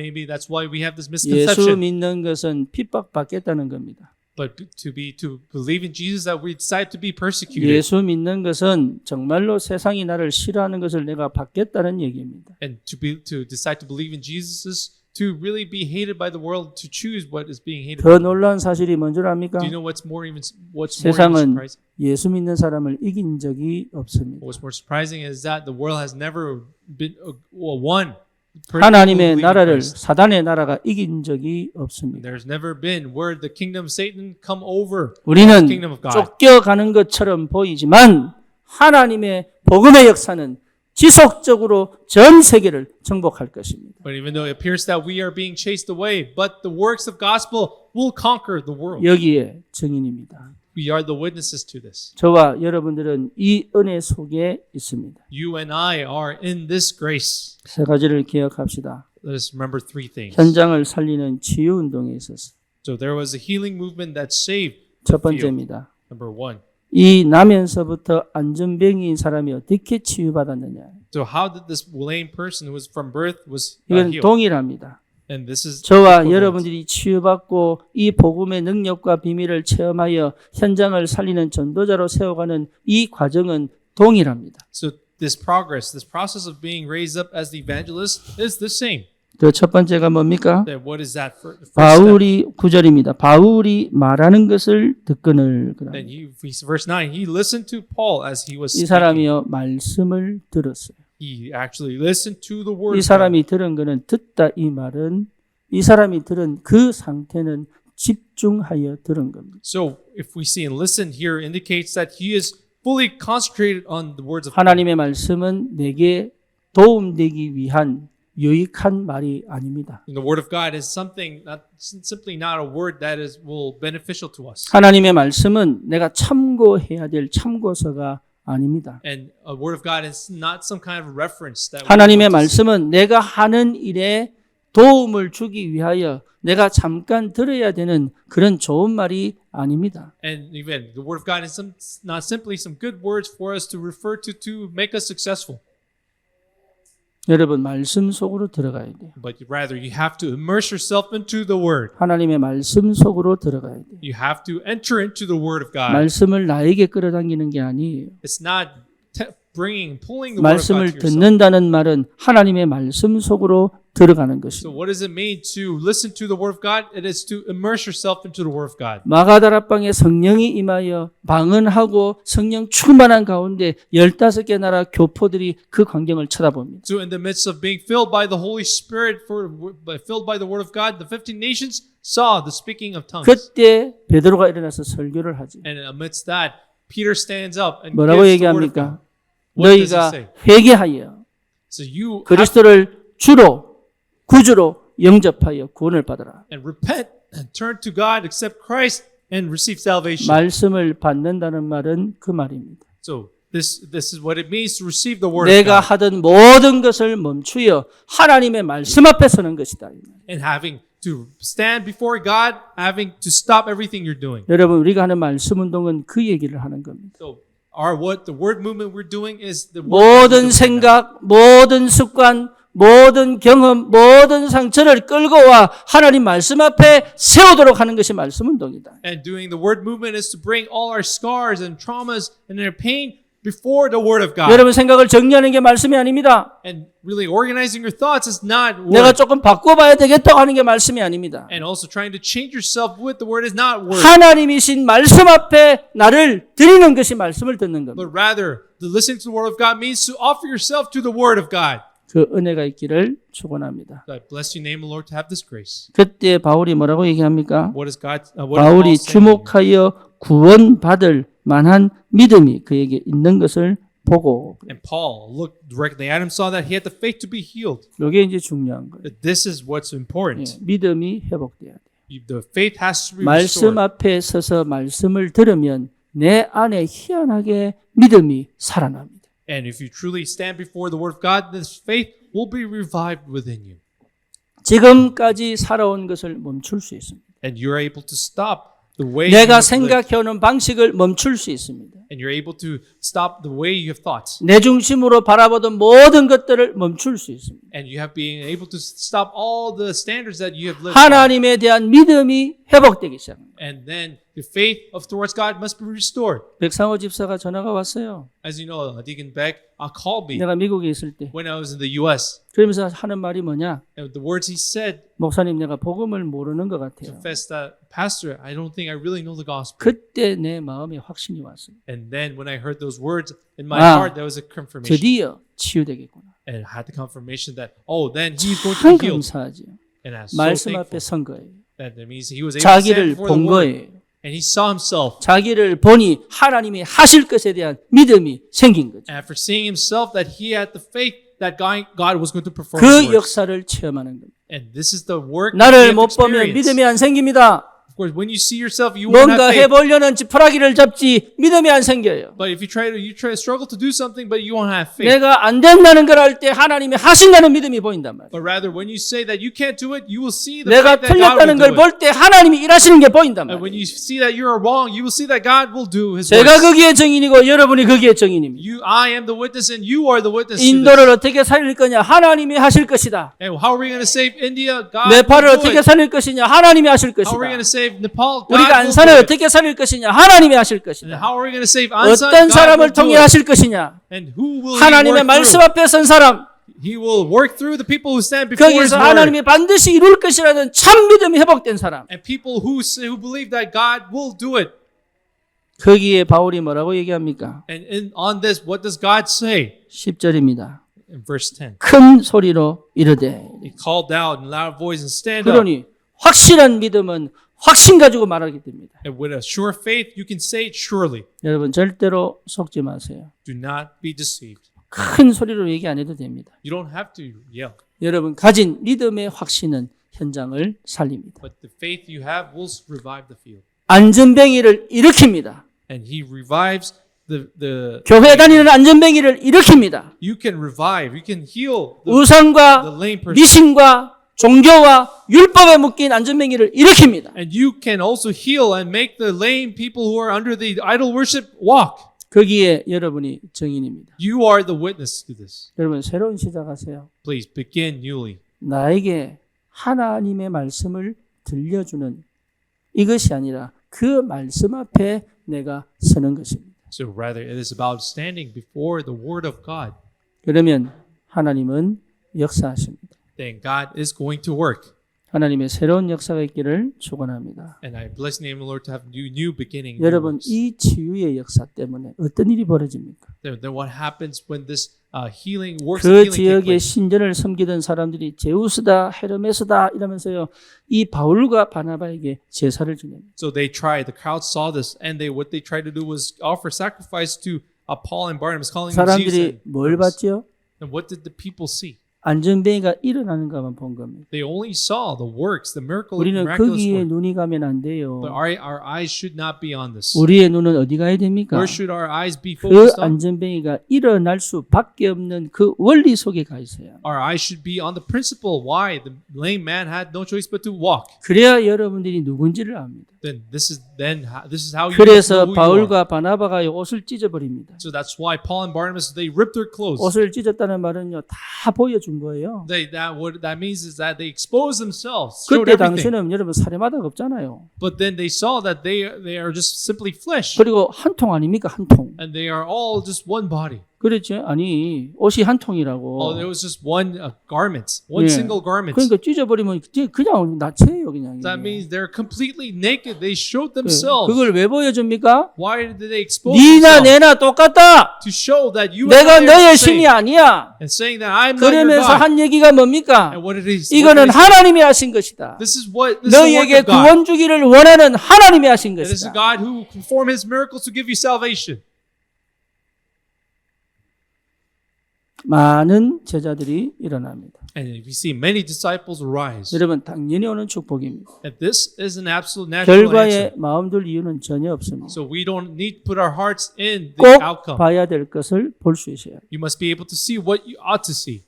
we have this 예수 misconception. 믿는 것은 핍박받겠다는 겁니다. But to believe in Jesus, that we decide to be persecuted. 예수 믿는 것은 정말로 세상이 나를 싫어하는 것을 내가 받겠다는 얘기입니다. And to decide to believe in Jesus is to really be hated by the world, to choose what is being hated. 더 놀라운 사실이 뭔 줄 압니까? Do you know what's more 세상은 surprising? 예수 믿는 사람을 이긴 적이 없습니다. What's more surprising is that the world has never been won. 하나님의 나라를 사단의 나라가 이긴 적이 없습니다. There's never been where the kingdom of Satan come over the 우리는 kingdom of God. 쫓겨가는 것처럼 보이지만 하나님의 복음의 역사는 지속적으로 전 세계를 정복할 것입니다. But even though it appears that we are being chased away, but the works of gospel will conquer the world. 여기에 증인입니다. We are the witnesses to this. 저와 여러분들은 이 은혜 속에 있습니다. You and I are in this grace. 세 가지를 기억합시다. Let us remember three things. 현장을 살리는 치유 운동에 있어서 So there was a healing movement that saved 첫 the field. 번째입니다. Number one. 이 나면서부터 안전병인 사람이 어떻게 치유받았느냐. So how did this lame person who was from birth was 이건 healed? 동일합니다. And this is 저와 equivalent. 여러분들이 치유받고 이 복음의 능력과 비밀을 체험하여 현장을 살리는 전도자로 세워가는 이 과정은 동일합니다. So this process of being raised up as the evangelist is the same. 그 첫 번째가 뭡니까? Then what is that first step? 바울이 9절입니다. 바울이 말하는 것을 듣거늘. Then verse 9, he listened to Paul as he was 이 speaking. 사람이요 말씀을 들었어요. He actually listened to the word 이 of God. 사람이 들은 거는 듣다 이 말은 이 사람이 들은 그 상태는 집중하여 들은 겁니다. So if we see and listen here indicates that he is fully concentrated on the words of God. 하나님의 말씀은 내게 도움되기 위한 유익한 말이 아닙니다. And the word of God is something not simply not a word that will beneficial to us. 하나님의 말씀은 내가 참고해야 될 참고서가 아닙니다. And a word of God is not some kind of reference that we 하나님의 want to see. 말씀은 내가 하는 일에 도움을 주기 위하여 내가 잠깐 들어야 되는 그런 좋은 말이 아닙니다. And even the word of God is not simply some good words for us to refer to make us successful. 여러분 말씀 속으로 들어가야 돼요. But rather you have to immerse yourself into the word. 하나님의 말씀 속으로 들어가야 돼요. You have to enter into the word of God. 말씀을 나에게 끌어당기는 게 아니에요. It's not pulling the word of God 말씀을 to yourself. 듣는다는 말은 하나님의 말씀 속으로 들어가는 So 것입니다. what does it mean to listen to the word of God? It is to immerse yourself into the word of God. 마가다락방에 성령이 임하여 방언하고 성령 충만한 가운데 15개 나라 교포들이 그 광경을 쳐다봅니다. So in the midst of being filled by the Holy Spirit, filled by the word of God, the 15 nations saw the speaking of tongues. 그때 베드로가 일어나서 설교를 하지. And amidst that, Peter stands up and 뭐라고 gives the word of God. 얘기합니까? What does he 너희가 say? 회개하여 So you have 그리스도를 주로 구주로 영접하여 구원을 받아라. and repent and turn to God, accept Christ, and receive salvation. 말씀을 받는다는 말은 그 말입니다. So this is what it means to receive the word of 내가 God. 하던 모든 것을 멈추어 하나님의 말씀 앞에 서는 것이다. And having to stand before God, having to stop everything you're doing. 여러분 우리가 하는 말씀 운동은 그 얘기를 하는 겁니다. So what the word movement we're doing is the word that we're 모든 doing right now. 생각, 모든 습관, 모든 경험, 모든 상처를 끌고 와 하나님 말씀 앞에 세우도록 하는 것이 말씀 운동이다. And doing the word movement is to bring all our scars and traumas and their pain before the word of God. 여러분 생각을 정리하는 게 말씀이 아닙니다. And really organizing your thoughts is not 내가 word. 조금 바꿔봐야 되겠다고 하는 게 말씀이 아닙니다. And also trying to change yourself with the word is not word. 하나님이신 말씀 앞에 나를 드리는 것이 말씀을 듣는 겁니다. But rather, the listening to the word of God means to offer yourself to the word of God. 그 은혜가 있기를 축원합니다. I bless you, name the Lord, to have this grace. 그때 바울이 뭐라고 얘기합니까? What is God? What 바울이 is Paul saying here? 주목하여 구원받을 만한 믿음이 그에게 있는 것을 보고 And Paul looked directly at him, saw that he had the faith to be healed. 이게 이제 중요한 거예요. That this is what's important. 예, 믿음이 회복돼야 돼요. The faith has to be 말씀 restored. 앞에 서서 말씀을 들으면 내 안에 희한하게 믿음이 살아납니다. And if you truly stand before the word of God, this faith will be revived within you. 지금까지 살아온 것을 멈출 수 있습니다. And you're able to stop the way you 내가 have lived. 생각해오는 방식을 멈출 수 있습니다. And you're able to stop the way you have thought. 내 중심으로 바라보던 모든 것들을 멈출 수 있습니다. And you have been able to stop all the standards that you have lived by. 하나님에 대한 믿음이 회복되기 시작합니다. And then the faith towards God must be restored. 백상호 집사가 전화가 왔어요. As you know, Deacon Beck called me 내가 미국에 있을 때. when I was in the U.S. 그러면서 하는 말이 뭐냐? And the words he said 목사님 내가 복음을 모르는 것 같아요. confessed that, Pastor, I don't think I really know the gospel. 그때 내 마음에 확신이 왔어요. And then when I heard those words in my Ah, heart, that was a confirmation. 드디어 치유되겠구나. And I had the confirmation that, oh, then he's going to 참 be healed. 감사하죠. And I was so 말씀 thankful. 앞에 선 거예요. That means he was able to stand 자기를 before the 본 word. 거예요. And he saw himself. 자기를 보니 하나님이 하실 것에 대한 믿음이 생긴 거죠. And after seeing himself, that he had the faith that God was going to perform 그 his works. 역사를 체험하는 겁니다. And this is the work that 나를 we have 못 보면 experienced. 믿음이 안 생깁니다. Of course, when you see yourself, you won't 뭔가 have faith. 해보려는 지푸라기를 잡지 믿음이 안 생겨요. But if you try to struggle to do something, but you won't have faith. 내가 안 된다는 걸 할 때 하나님이 하신다는 믿음이 보인단 말이에요. But rather, when you say that you can't do it, you will see the 내가 faith that God 틀렸다는 will 걸 do it. 볼 때 하나님이 일하시는 게 보인단 And when 말이에요. you see that you are wrong, you will see that God will do His 제가 works. 거기에 증인이고 여러분이 거기에 증인입니다. I am the witness, and you are the witness to 인도를 this. 어떻게 살릴 거냐? 하나님이 하실 것이다. And how are we going to save India? God 네팔을 will do 어떻게 it. 살릴 것이냐? 하나님이 하실 How are we going to 것이다. save Nepal? God 우리가 will do 안산을 it. 어떻게 살릴 것이냐? 하나님이 하실 And 것이다. how are we going to save Ansan? 어떤 God 사람을 will do 통해 it. 하실 것이냐? And who will He 하나님의 work 말씀 through? 앞에 선 사람, He will work through the people who stand before His 거기서 word. 하나님이 반드시 이룰 것이라는 참 믿음이 회복된 사람. And people who believe that God will do it. 거기에 바울이 뭐라고 얘기합니까? And on this, what does God say? 10절입니다. in verse 10. 큰 소리로 이르되. He called out in loud voice and stand up. 그러니 확실한 믿음은 확신 가지고 말하게 됩니다. And with a sure faith, you can say it surely. 여러분 절대로 속지 마세요. Do not be deceived. 큰 소리로 얘기 안 해도 됩니다. You don't have to yell. 여러분 가진 믿음의 확신은 현장을 살립니다. But the faith you have will revive the field. 안전뱅이를 일으킵니다. And he revives the 교회 다니는 안전뱅이를 일으킵니다. you can revive, you can heal the 우상과 lame person. 미신과 종교와 율법에 묶인 안전뱅이를 일으킵니다. And you can also heal and make the lame people who are under the idol worship walk. 거기에 여러분이 증인입니다. You are the witness to this. 여러분 새로운 시작하세요. Please begin newly. 나에게 하나님의 말씀을 들려주는 이것이 아니라 그 말씀 앞에 내가 서는 것입니다. So rather, it is about standing before the Word of God. 그러면 하나님은 역사하십니다. Then God is going to work. 하나님의 새로운 역사가 있기를 축원합니다. And I bless the name of the Lord to have new beginning. new 여러분 works. 이 치유의 역사 때문에 어떤 일이 벌어집니까? Then what happens when this healing works? 그 Healing take 지역의 place? 신전을 섬기던 사람들이 제우스다 헤르메스다 이러면서요 이 바울과 바나바에게 제사를 지냅니다. So they tried. The crowd saw this, and what they tried to do was offer sacrifice to Paul and Barnabas, calling them Zeus 사람들이 and 뭘 Hermes. 봤죠? And what did the people see? 안전뱅이가 일어나는 것만 본 겁니다. They only saw the works, the 우리는 miraculous 거기에 work. 눈이 가면 안 돼요. But our eyes should not be on this. 우리의 눈은 어디 가야 됩니까? Where should our eyes be 그 focused on? 안전뱅이가 일어날 수밖에 없는 그 원리 속에 가 있어요. Our eyes should be on the principle why the lame man had no choice but to walk. 그래야 여러분들이 누군지를 압니다. Then this is how you know 그래서 who you are. 바울과 바나바가 옷을 찢어버립니다. So that's why Paul and Barnabas they ripped their clothes. 옷을 찢었다는 말은요 다 보여준 거예요. What that means is that they exposed themselves, showed 그때 everything. 당시는 여러분 사례마다가 없잖아요. But then they saw that they are just simply flesh, 그리고 한 통 아닙니까 한 통? and they are all just one body. 그렇죠? 아니 옷이 한 Oh, 통이라고. there was just one garment, one 예. single garment. 그러니까 찢어버리면 그냥 나체예요 그냥. That means they're completely naked. They showed 예. themselves. 그걸 왜 보여줍니까? Why did they expose 니나 themselves? 내나 똑같다. To show that you 내가 and I 너의 are the 신이 same. 아니야. And saying that I'm not your 그러면서 God. 한 얘기가 뭡니까? And what did he 이거는 say? 하나님이 하신 것이다. This is the work of 너희에게 God. 구원 주기를 원하는 하나님이 하신 It is 것이다. God who perform His miracles to give you salvation. 많은 제자들이 일어납니다. And we see many disciples arise. 여러분 당연히 오는 축복입니다. And this is an absolute natural 결과에 answer. 마음 둘 이유는 전혀 없습니다. So we don't need to put our hearts in the 꼭 outcome. 봐야 될 것을 볼 수 있어야 해요. You must be able to see what you ought to see.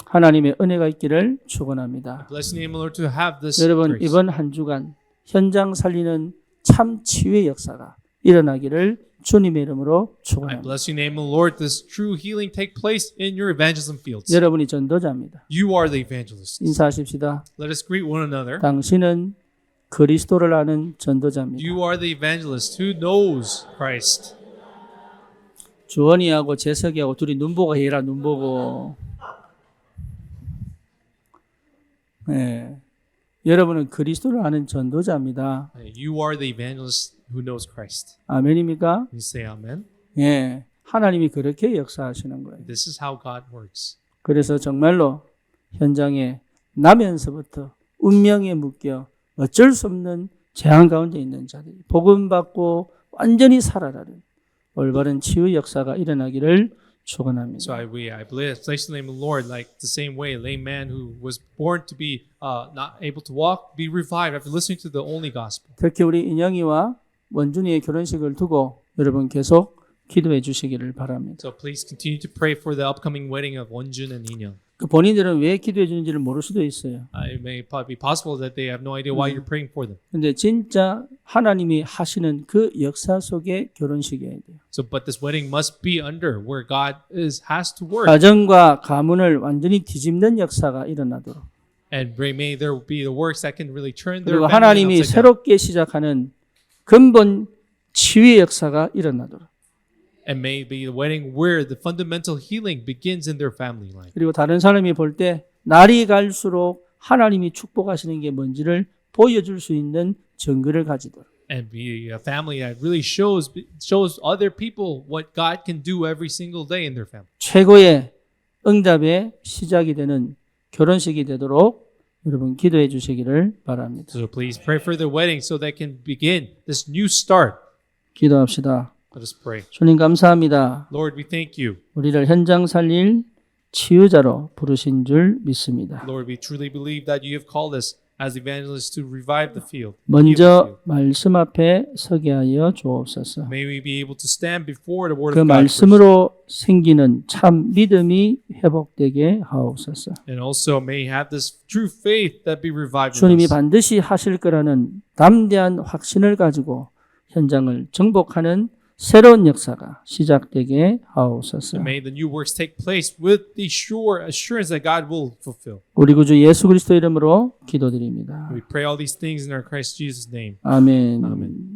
하나님의 은혜가 있기를 축원합니다. Bless the name of the Lord to have this 여러분 grace. 이번 한 주간 현장 살리는 참 치유의 역사가 일어나기를 주님의 이름으로 I 축원합니다. bless you, name of the Lord. This true healing take place in your evangelism fields. 여러분이 전도자입니다. You are the evangelist. 인사하십시다. Let us greet one another. 당신은 그리스도를 아는 전도자입니다. You are the evangelist who knows Christ. 주원이하고 재석이하고 둘이 눈보고 해라 눈보고. 네. 여러분은 그리스도를 아는 전도자입니다. You are the evangelist who knows Christ. 아멘입니까? You say amen. 예. 하나님이 그렇게 역사하시는 거예요. This is how God works. 그래서 정말로 현장에 나면서부터 운명에 묶여 어쩔 수 없는 재앙 가운데 있는 자들이 복음 받고 완전히 살아나는 올바른 치유 역사가 일어나기를 축원합니다. So I bless the name of the Lord, like the same way, a lame man who was born to be not able to walk, be revived after listening to the only gospel. 특히 우리 인영이와 원준이의 결혼식을 두고 여러분 계속 기도해 주시기를 바랍니다. So please continue to pray for the upcoming wedding of Wonjun and Inyoung. 그 본인들은 왜 기도해 주는지를 모를 수도 있어요. It may probably be possible that they have no idea why you're praying for them. 근데 진짜 하나님이 하시는 그 역사 속의 결혼식이어야 돼요. So, but this wedding must be under where God has to work, 가정과 가문을 완전히 뒤집는 역사가 일어나도록 and may there be the works that can really turn their 그리고 family 하나님이 upside down. 새롭게 시작하는 근본 치유의 역사가 일어나도록 And may be the wedding where the fundamental healing begins in their family life. 그리고 다른 사람이 볼 때 날이 갈수록 하나님이 축복하시는 게 뭔지를 보여줄 수 있는 증거를 가지도록 And be a family that really shows other people what God can do every single day in their family. 최고의 응답의 시작이 되는 결혼식이 되도록 여러분 기도해 주시기를 바랍니다. So please pray for the wedding so that can begin this new start. 기도합시다. Let us pray. 주님 감사합니다. Lord, we thank you. 우리를 현장 살릴 치유자로 부르신 줄 믿습니다. Lord, we truly believe that you have called us as evangelists to revive the field. 먼저 말씀 앞에 서게 하여 주옵소서. May we be able to stand before the word 그 of God first. 말씀으로 생기는 참 믿음이 회복되게 하옵소서. And also may have this true faith that be revived in 주님이 us. 반드시 하실 거라는 담대한 확신을 가지고 현장을 정복하는 새로운 역사가 시작되게 하옵소서. May the new works take place with the sure assurance that God will fulfill. 우리 구주 예수 그리스도 이름으로 기도드립니다. We pray all these things in our Christ Jesus' name. 아멘. Amen.